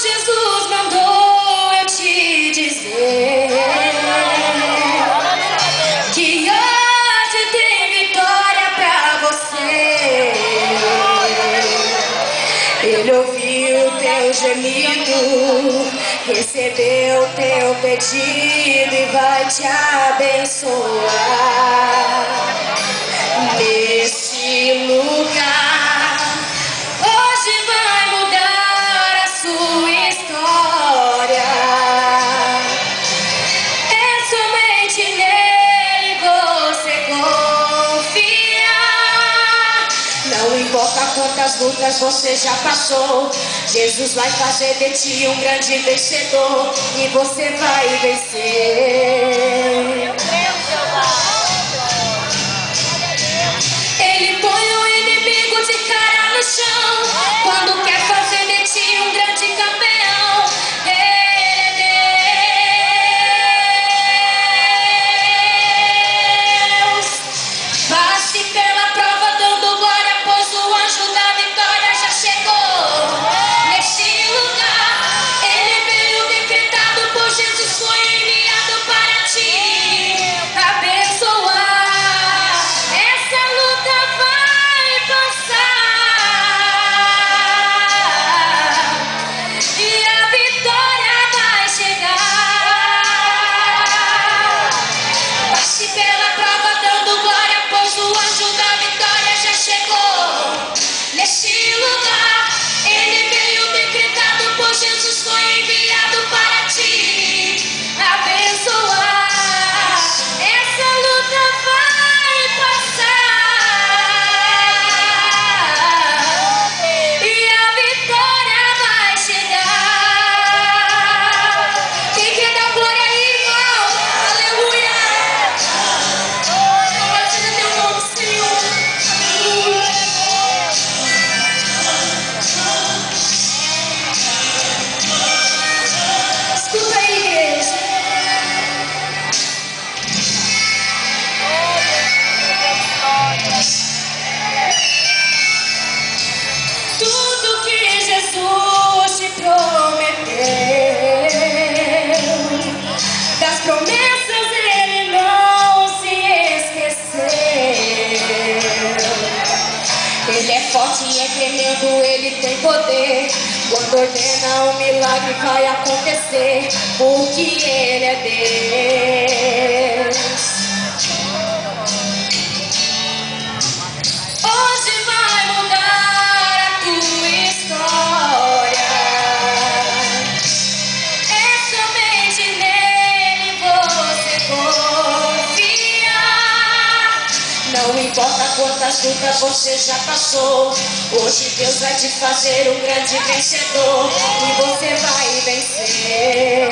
Jesus mandou eu te dizer que hoje tem vitória pra você. Ele ouviu teu gemido, recebeu teu pedido e vai te abençoar neste lugar. Hoje vai mudar a sua história. É somente nele você confia. Não importa quantas lutas você já passou, Jesus vai fazer de ti um grande vencedor e você vai vencer. Ele põe o inimigo de cara no chão quando quer fazer de ti um grande campeão. Ele é Deus. Passe pela prova dando glória, pois o anjo da vitória já chegou neste lugar. Ele veio decretado por Jesus, foi enviado para te abençoar. Essa luta vai passar e a vitória vai chegar. Passe pela prova dando glória, pois o anjo da vitória já chegou neste lugar. Ele veio decretado por Jesus, foi enviado para te abençoar. Essa luta vai passar e a vitória vai chegar. Quem quer dar glória aí, irmão? Aleluia! Louvado seja teu nome, Senhor. Escuta aí, igreja. Tudo que Jesus te prometeu, das promessas ele não se esqueceu. Ele é forte e é tremendo, ele tem poder. Quando ordena um milagre vai acontecer, porque ele é Deus. Hoje vai mudar a tua história. É somente nele você confia. Não importa quantas lutas você já passou, hoje Deus vai te fazer um grande vencedor e você vai vencer.